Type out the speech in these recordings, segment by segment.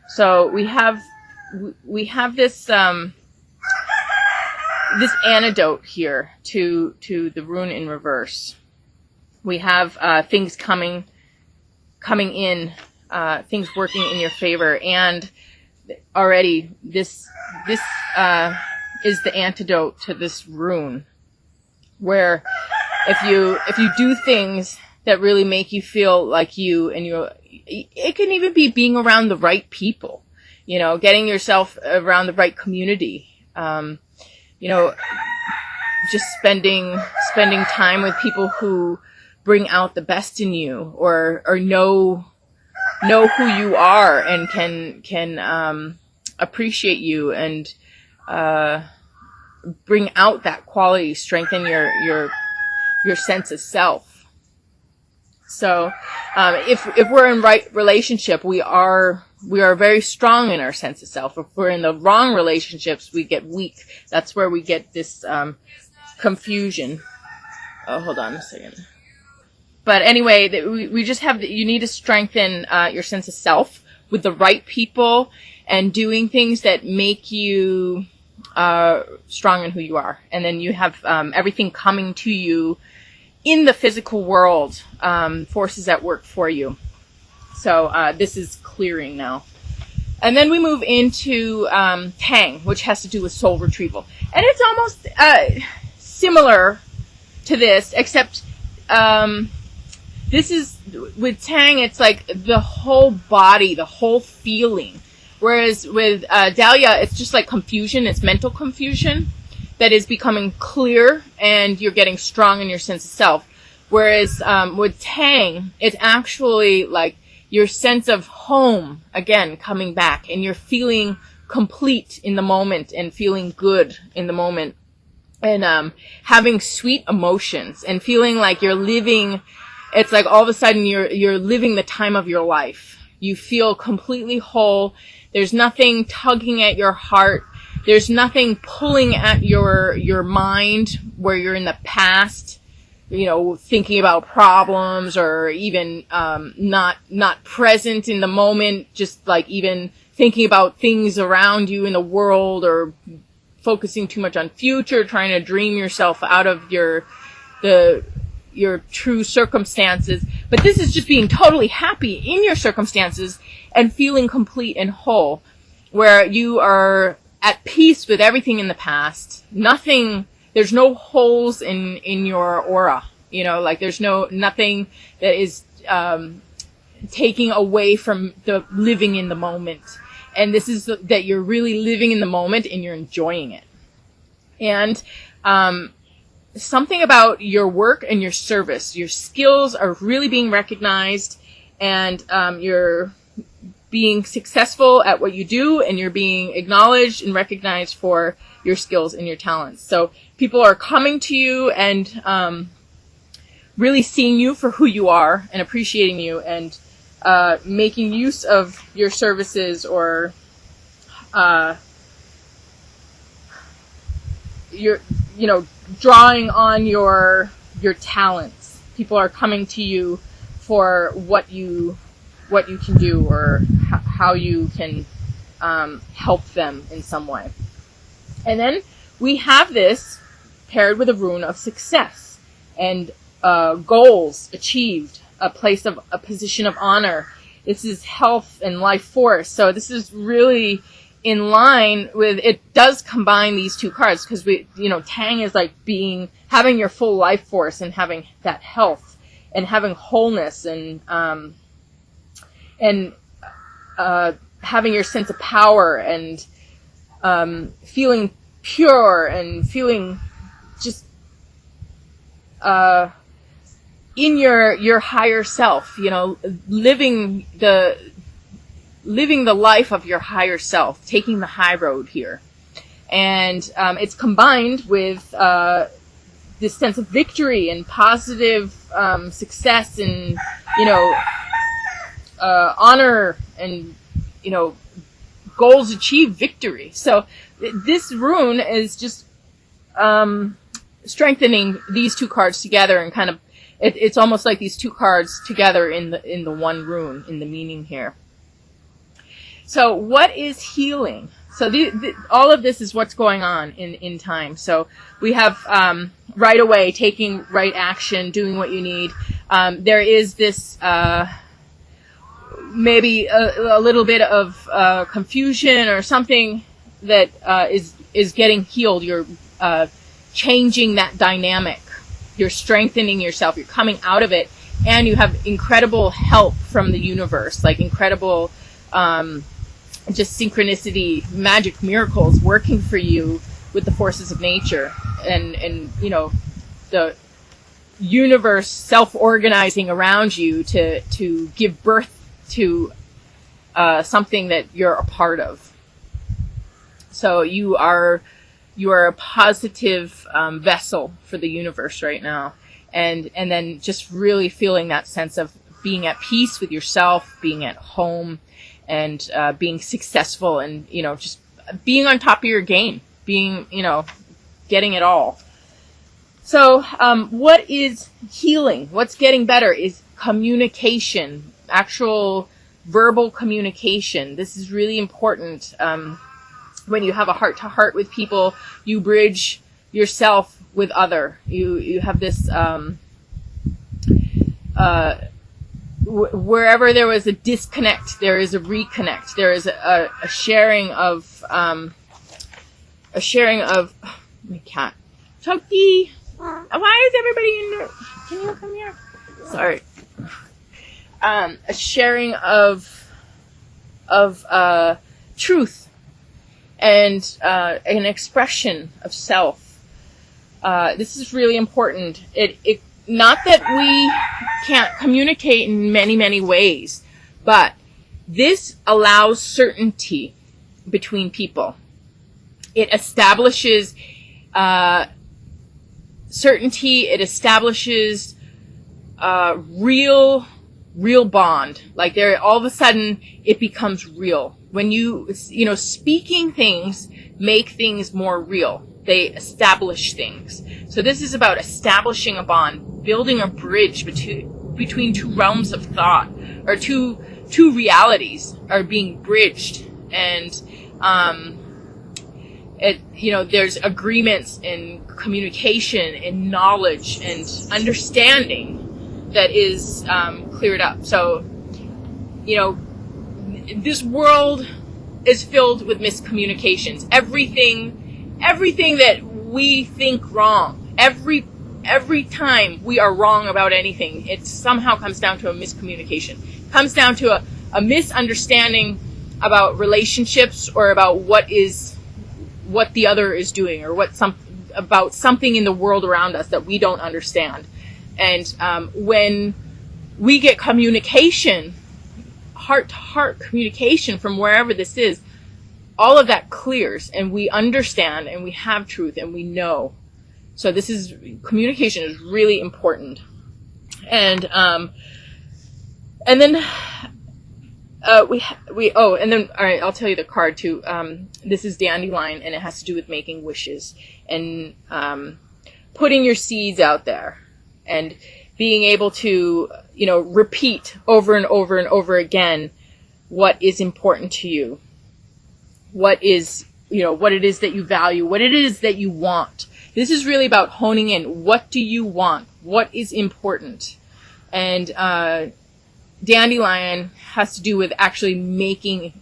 So we have this this antidote here to the rune in reverse. We have things coming in, things working in your favor, and already this is the antidote to this rune, where if you do things that really make you feel like you, and it can even be being around the right people, getting yourself around the right community, just spending time with people who bring out the best in you, or know who you are and can appreciate you and bring out that quality, strengthen your sense of self. So if we're in right relationship, we are very strong in our sense of self. If we're in the wrong relationships, we get weak. That's where we get this confusion. Oh, hold on a second. But anyway, we just you need to strengthen your sense of self with the right people and doing things that make you strong in who you are. And then you have everything coming to you in the physical world, forces at work for you. So this is clearing now. And then we move into Tang, which has to do with soul retrieval. And it's almost similar to this, except this is, with Tang, it's like the whole body, the whole feeling. Whereas with Dahlia, it's just like confusion. It's mental confusion that is becoming clear, and you're getting strong in your sense of self. Whereas with Tang, it's actually like your sense of home, again, coming back, and you're feeling complete in the moment and feeling good in the moment, and having sweet emotions and feeling like you're living. It's like all of a sudden you're living the time of your life. You feel completely whole. There's nothing tugging at your heart. There's nothing pulling at your mind where you're in the past, thinking about problems, or even not present in the moment, just like even thinking about things around you in the world, or focusing too much on future, trying to dream yourself out of your true circumstances. But this is just being totally happy in your circumstances and feeling complete and whole, where you are at peace with everything in the past. There's no holes in your aura, like there's nothing that is taking away from the living in the moment. And this is that you're really living in the moment and you're enjoying it. And something about your work and your service, your skills are really being recognized, and you're being successful at what you do, and you're being acknowledged and recognized for your skills and your talents. So people are coming to you and really seeing you for who you are and appreciating you, and making use of your services, or drawing on your talents. People are coming to you for what you can do, or how you can help them in some way. And then we have this paired with a rune of success and goals achieved, a position of honor. This is health and life force. So this is really in line with, it does combine these two cards, because Tang is like having your full life force and having that health and having wholeness, and having your sense of power, and feeling pure, and feeling just in your higher self, living the life of your higher self, taking the high road here. And it's combined with this sense of victory and positive success, and honor, and goals achieved, victory. So this rune is just strengthening these two cards together, and kind of it's almost like these two cards together in the one rune, in the meaning here. So what is healing? So all of this is what's going on in time. So we have right away, taking right action, doing what you need. There is this maybe a little bit of confusion or something that is getting healed. You're changing that dynamic. You're strengthening yourself. You're coming out of it, and you have incredible help from the universe, like incredible just synchronicity, magic miracles working for you with the forces of nature, and you know, the universe self-organizing around you to give birth to something that you're a part of. So you are a positive vessel for the universe right now, and then just really feeling that sense of being at peace with yourself, being at home, and being successful, and you know, just being on top of your game, being, you know, getting it all. So what is healing? What's getting better is communication, actual verbal communication. This is really important. When you have a heart-to-heart with people, you bridge yourself with other. You have this wherever there was a disconnect, there is a reconnect. There is a sharing of my cat, Chucky. Why is everybody in there? Can you come here? Sorry. A sharing of truth and an expression of self. This is really important. It not that we can't communicate in many, many ways, but this allows certainty between people. It establishes certainty. It establishes real bond. Like there, all of a sudden, it becomes real. When you know, speaking things make things more real. They establish things. So this is about establishing a bond, building a bridge between two realms of thought, or two realities are being bridged. And you know, there's agreements in communication, in knowledge and understanding that is cleared up. So, you know, this world is filled with miscommunications. Everything that we think wrong, every time we are wrong about anything, it somehow comes down to a miscommunication. It comes down to a misunderstanding about relationships, or about what the other is doing, or about something in the world around us that we don't understand. And when we get communication, heart-to-heart communication from wherever this is, all of that clears, and we understand, and we have truth, and we know. So communication is really important. And then all right, I'll tell you the card too. This is Dandelion, and it has to do with making wishes and putting your seeds out there, and being able to, you know, repeat over and over and over again what is important to you. What is, you know, what it is that you value, what it is that you want. This is really about honing in. What do you want? What is important? And Dandelion has to do with actually making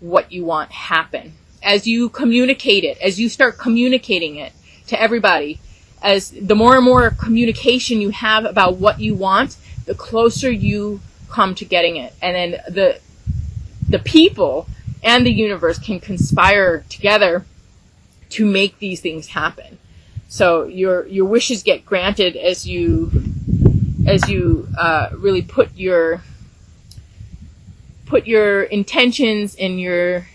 what you want happen. As you communicate it, as you start communicating it to everybody, as the more and more communication you have about what you want, the closer you come to getting it. And then the people and the universe can conspire together to make these things happen. So your wishes get granted as you really put your intentions and your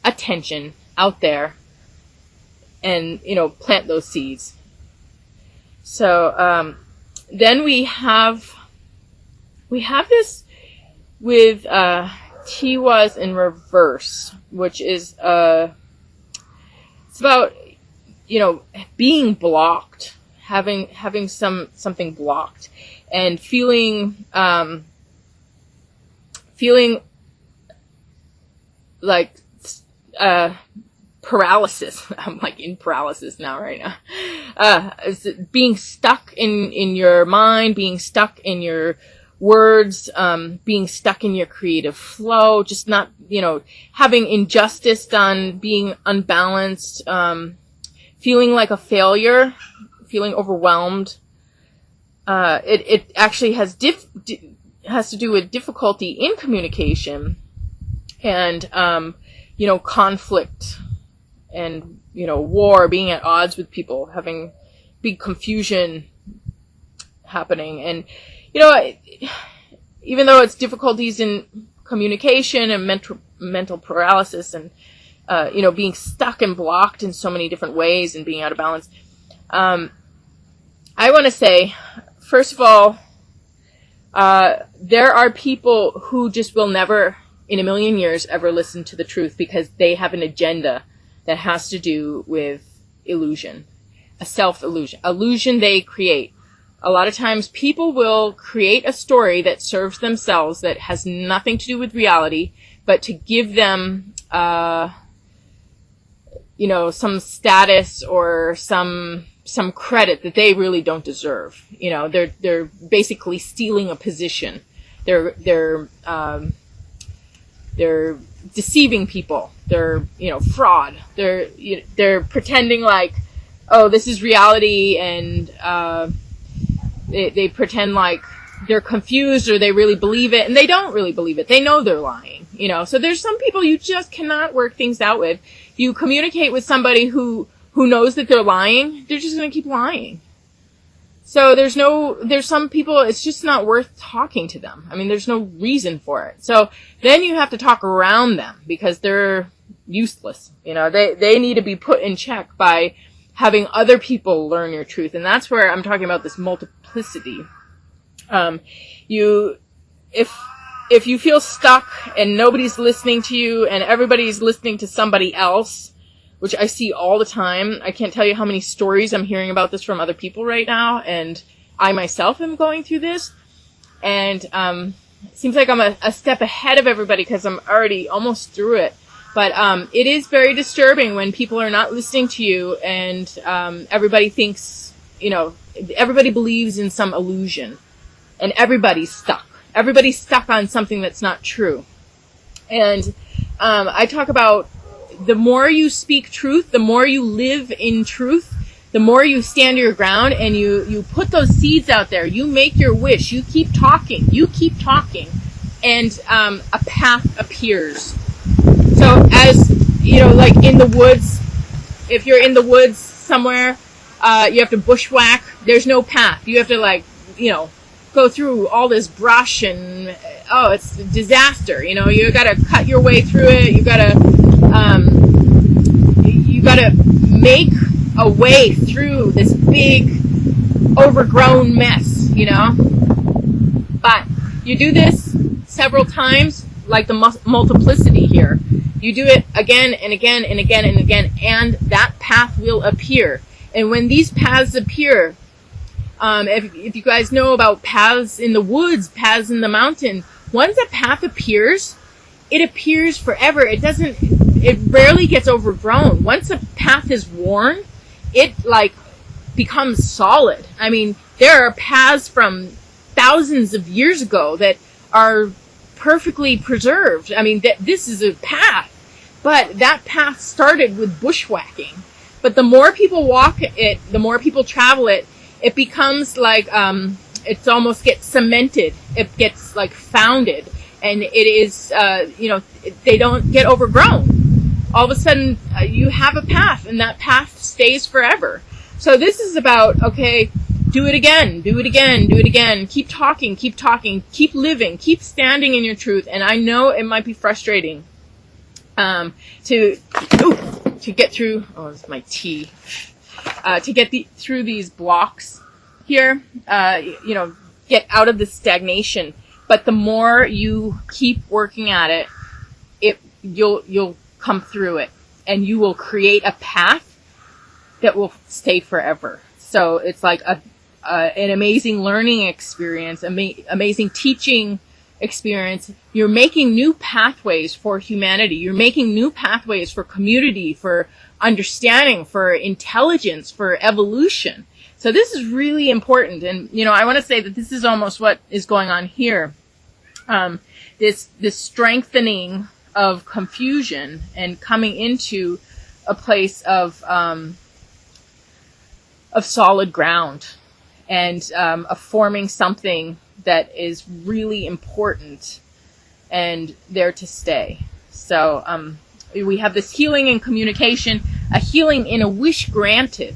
attention out there, and, you know, plant those seeds. So then we have this with Tiwas in reverse, which is it's about, you know, being blocked, having something blocked, and feeling like, paralysis. I'm like in paralysis now, right now. Being stuck in your mind, being stuck in your words, being stuck in your creative flow, just not, having injustice done, being unbalanced, feeling like a failure, feeling overwhelmed. It actually has to do with difficulty in communication and, conflict and, war, being at odds with people, having big confusion happening. And, even though it's difficulties in communication and mental paralysis and, being stuck and blocked in so many different ways and being out of balance, I want to say, first of all, there are people who just will never, in a million years, ever listen to the truth because they have an agenda that has to do with illusion, a self-illusion, illusion they create. A lot of times people will create a story that serves themselves that has nothing to do with reality, but to give them, some status or some credit that they really don't deserve. They're basically stealing a position. They're deceiving people. They're, fraud. They're pretending like, oh, this is reality, and, they pretend like they're confused or they really believe it, and they don't really believe it. They know they're lying, So there's some people you just cannot work things out with. You communicate with somebody who knows that they're lying, they're just going to keep lying. So there's some people, it's just not worth talking to them. I mean, there's no reason for it. So then you have to talk around them because they're useless. They need to be put in check by having other people learn your truth. And that's where I'm talking about this multiplicity. If you feel stuck and nobody's listening to you and everybody's listening to somebody else, which I see all the time. I can't tell you how many stories I'm hearing about this from other people right now. And I myself am going through this. And it seems like I'm a step ahead of everybody because I'm already almost through it. But it is very disturbing when people are not listening to you and everybody thinks, everybody believes in some illusion. And everybody's stuck. Everybody's stuck on something that's not true. And I talk about the more you speak truth, the more you live in truth, the more you stand your ground and you put those seeds out there. You make your wish. You keep talking. And a path appears. So as, like in the woods, if you're in the woods somewhere, you have to bushwhack. There's no path. You have to go through all this brush and, it's a disaster. You gotta cut your way through it. You gotta make a way through this big overgrown mess, But you do this several times, like the multiplicity here. You do it again and again and again and again, and that path will appear. And when these paths appear, if you guys know about paths in the woods, paths in the mountain, once a path appears, it appears forever. It rarely gets overgrown. Once a path is worn, it becomes solid. I mean, there are paths from thousands of years ago that are perfectly preserved. I mean, this is a path, but that path started with bushwhacking. But the more people walk it, the more people travel it, it becomes like, it almost gets cemented. It gets founded, and it is, they don't get overgrown. All of a sudden, you have a path, and that path stays forever. So this is about, okay, do it again, keep talking, keep living, keep standing in your truth. And I know it might be frustrating, to get through, it's my tea, to get through these blocks here, get out of this stagnation. But the more you keep working at it, you'll come through it, and you will create a path that will stay forever. So it's like an amazing learning experience, amazing teaching experience, you're making new pathways for humanity. You're making new pathways for community, for understanding, for intelligence, for evolution. So this is really important. And, I want to say that this is almost what is going on here. This strengthening of confusion and coming into a place of solid ground and of forming something that is really important and there to stay. So we have this healing and communication, a healing in a wish granted,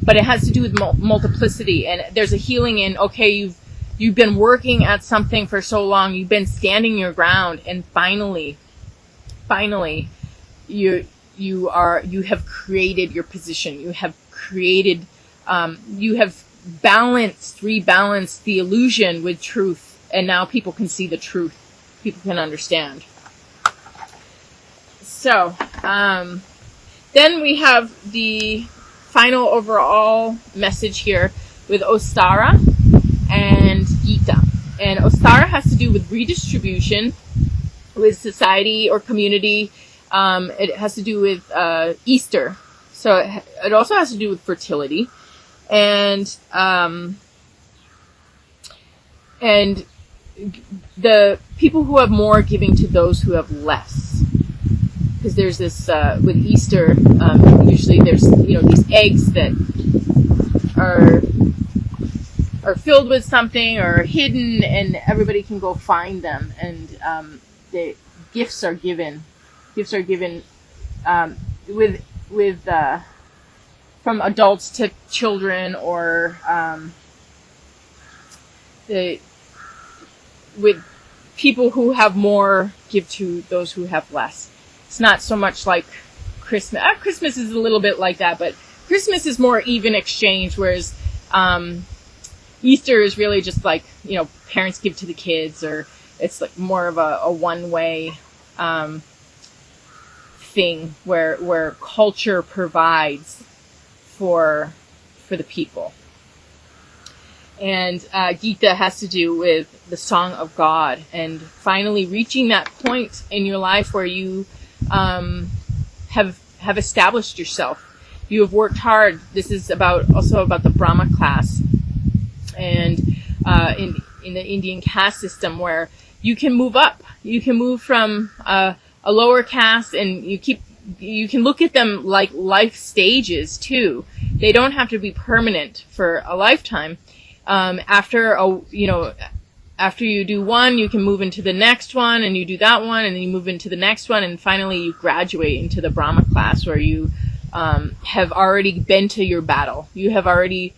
but it has to do with multiplicity. And there's a healing in, okay, you've been working at something for so long, you've been standing your ground, and finally you have created your position. You have created, you have rebalanced the illusion with truth, and now people can see the truth. People can understand. So, then we have the final overall message here with Ostara and Gita. And Ostara has to do with redistribution, with society or community. It has to do with Easter. So it also has to do with fertility. And the people who have more giving to those who have less. Because there's this, with Easter, usually there's, these eggs that are filled with something or hidden, and everybody can go find them. And the gifts are given. Gifts are given with from adults to children, or with people who have more give to those who have less. It's not so much like Christmas. Christmas is a little bit like that, but Christmas is more even exchange, whereas Easter is really just like, parents give to the kids, or it's like more of a one-way thing where culture provides for the people. And Gita has to do with the song of God, and finally reaching that point in your life where you have established yourself. You have worked hard. This is also about the Brahma class, and in the Indian caste system, where you can move up. You can move from a lower caste, and you can look at them like life stages too. They don't have to be permanent for a lifetime. After you do one, you can move into the next one, and you do that one, and then you move into the next one, and finally you graduate into the Brahma class, where you have already been to your battle. You have already,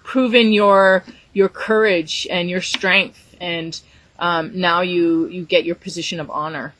proven your courage and your strength, and now you get your position of honor.